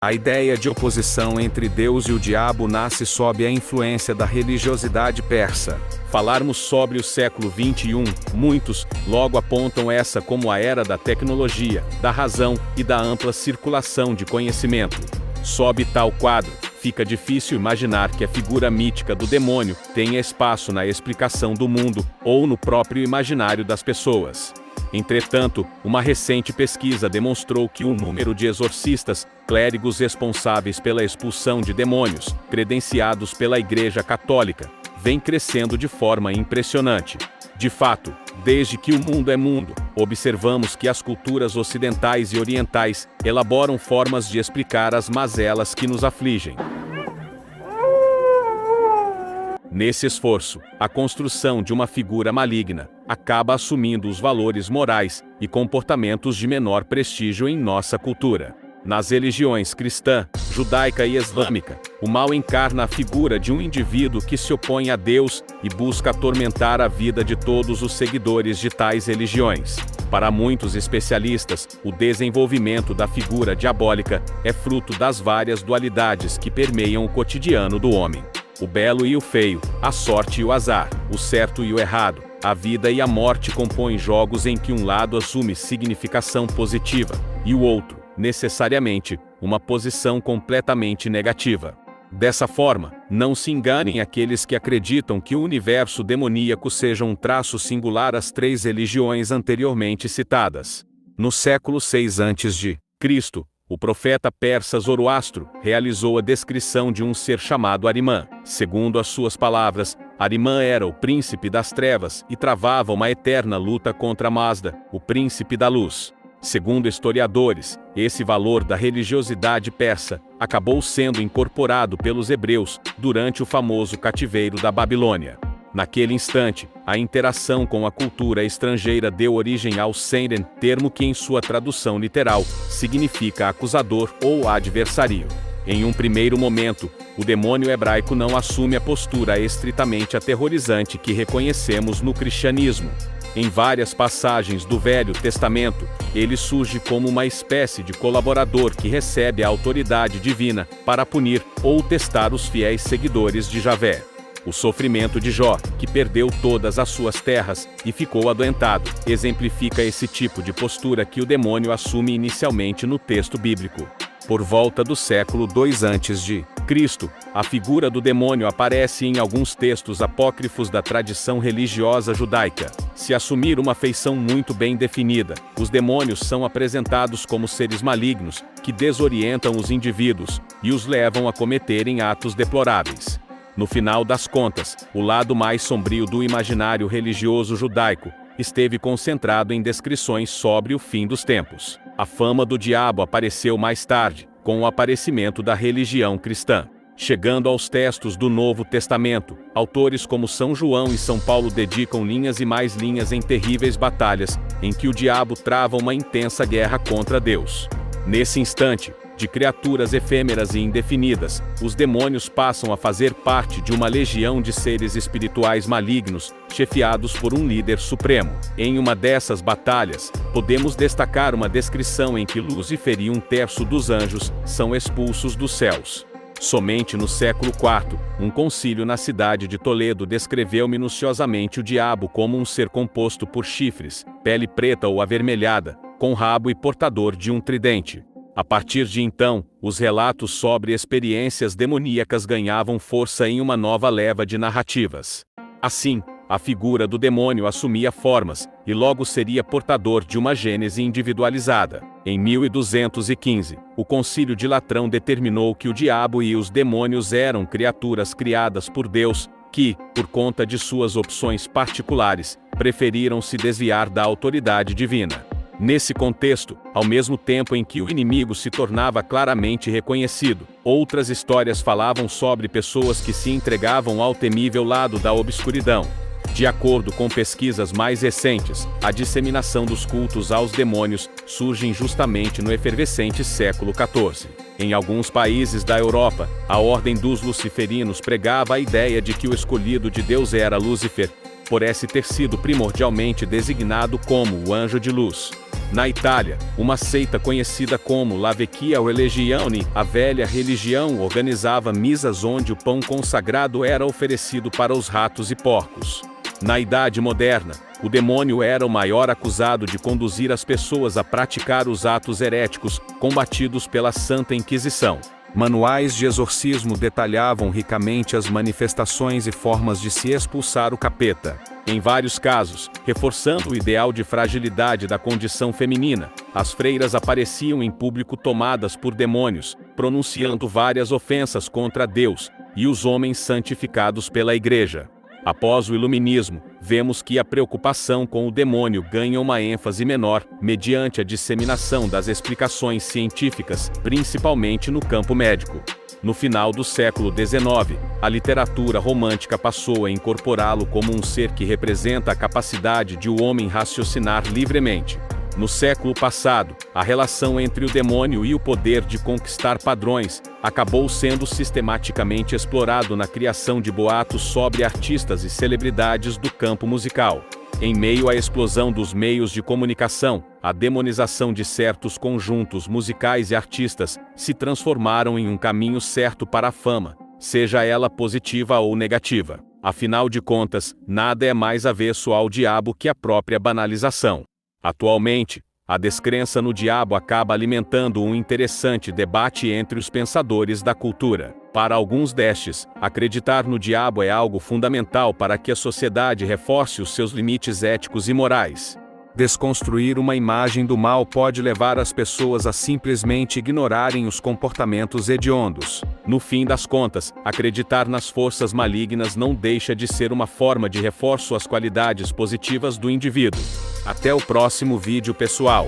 A ideia de oposição entre Deus e o diabo nasce sob a influência da religiosidade persa. Falarmos sobre o século XXI, muitos logo apontam essa como a era da tecnologia, da razão e da ampla circulação de conhecimento. Sob tal quadro, fica difícil imaginar que a figura mítica do demônio tenha espaço na explicação do mundo ou no próprio imaginário das pessoas. Entretanto, uma recente pesquisa demonstrou que o número de exorcistas, clérigos responsáveis pela expulsão de demônios, credenciados pela Igreja Católica, vem crescendo de forma impressionante. De fato, desde que o mundo é mundo, observamos que as culturas ocidentais e orientais elaboram formas de explicar as mazelas que nos afligem. Nesse esforço, a construção de uma figura maligna acaba assumindo os valores morais e comportamentos de menor prestígio em nossa cultura. Nas religiões cristã, judaica e islâmica, o mal encarna a figura de um indivíduo que se opõe a Deus e busca atormentar a vida de todos os seguidores de tais religiões. Para muitos especialistas, o desenvolvimento da figura diabólica é fruto das várias dualidades que permeiam o cotidiano do homem. O belo e o feio, a sorte e o azar, o certo e o errado, a vida e a morte compõem jogos em que um lado assume significação positiva, e o outro, necessariamente, uma posição completamente negativa. Dessa forma, não se enganem aqueles que acreditam que o universo demoníaco seja um traço singular às três religiões anteriormente citadas. No século VI a.C., o profeta persa Zoroastro realizou a descrição de um ser chamado Arimã. Segundo as suas palavras, Arimã era o príncipe das trevas e travava uma eterna luta contra Mazda, o príncipe da luz. Segundo historiadores, esse valor da religiosidade persa acabou sendo incorporado pelos hebreus durante o famoso cativeiro da Babilônia. Naquele instante, a interação com a cultura estrangeira deu origem ao Seiren, termo que em sua tradução literal, significa acusador ou adversário. Em um primeiro momento, o demônio hebraico não assume a postura estritamente aterrorizante que reconhecemos no cristianismo. Em várias passagens do Velho Testamento, ele surge como uma espécie de colaborador que recebe a autoridade divina para punir ou testar os fiéis seguidores de Javé. O sofrimento de Jó, que perdeu todas as suas terras e ficou adoentado, exemplifica esse tipo de postura que o demônio assume inicialmente no texto bíblico. Por volta do século II a.C., a figura do demônio aparece em alguns textos apócrifos da tradição religiosa judaica. Se assumir uma feição muito bem definida, os demônios são apresentados como seres malignos, que desorientam os indivíduos e os levam a cometerem atos deploráveis. No final das contas, o lado mais sombrio do imaginário religioso judaico esteve concentrado em descrições sobre o fim dos tempos. A fama do diabo apareceu mais tarde, com o aparecimento da religião cristã. Chegando aos textos do Novo Testamento, autores como São João e São Paulo dedicam linhas e mais linhas em terríveis batalhas, em que o diabo trava uma intensa guerra contra Deus. Nesse instante, de criaturas efêmeras e indefinidas, os demônios passam a fazer parte de uma legião de seres espirituais malignos, chefiados por um líder supremo. Em uma dessas batalhas, podemos destacar uma descrição em que Lúcifer e um terço dos anjos são expulsos dos céus. Somente no século IV, um concílio na cidade de Toledo descreveu minuciosamente o diabo como um ser composto por chifres, pele preta ou avermelhada, com rabo e portador de um tridente. A partir de então, os relatos sobre experiências demoníacas ganhavam força em uma nova leva de narrativas. Assim, a figura do demônio assumia formas, e logo seria portador de uma gênese individualizada. Em 1215, o Concílio de Latrão determinou que o diabo e os demônios eram criaturas criadas por Deus, que, por conta de suas opções particulares, preferiram se desviar da autoridade divina. Nesse contexto, ao mesmo tempo em que o inimigo se tornava claramente reconhecido, outras histórias falavam sobre pessoas que se entregavam ao temível lado da obscuridão. De acordo com pesquisas mais recentes, a disseminação dos cultos aos demônios surge justamente no efervescente século XIV. Em alguns países da Europa, a ordem dos luciferinos pregava a ideia de que o escolhido de Deus era Lúcifer, por esse ter sido primordialmente designado como o anjo de luz. Na Itália, uma seita conhecida como La Vecchia Religione, a velha religião, organizava missas onde o pão consagrado era oferecido para os ratos e porcos. Na Idade Moderna, o demônio era o maior acusado de conduzir as pessoas a praticar os atos heréticos, combatidos pela Santa Inquisição. Manuais de exorcismo detalhavam ricamente as manifestações e formas de se expulsar o capeta. Em vários casos, reforçando o ideal de fragilidade da condição feminina, as freiras apareciam em público tomadas por demônios, pronunciando várias ofensas contra Deus e os homens santificados pela Igreja. Após o Iluminismo, vemos que a preocupação com o demônio ganha uma ênfase menor, mediante a disseminação das explicações científicas, principalmente no campo médico. No final do século XIX, a literatura romântica passou a incorporá-lo como um ser que representa a capacidade de o homem raciocinar livremente. No século passado, a relação entre o demônio e o poder de conquistar padrões acabou sendo sistematicamente explorado na criação de boatos sobre artistas e celebridades do campo musical. Em meio à explosão dos meios de comunicação, a demonização de certos conjuntos musicais e artistas se transformaram em um caminho certo para a fama, seja ela positiva ou negativa. Afinal de contas, nada é mais avesso ao diabo que a própria banalização. Atualmente, a descrença no diabo acaba alimentando um interessante debate entre os pensadores da cultura. Para alguns destes, acreditar no diabo é algo fundamental para que a sociedade reforce os seus limites éticos e morais. Desconstruir uma imagem do mal pode levar as pessoas a simplesmente ignorarem os comportamentos hediondos. No fim das contas, acreditar nas forças malignas não deixa de ser uma forma de reforço às qualidades positivas do indivíduo. Até o próximo vídeo, pessoal!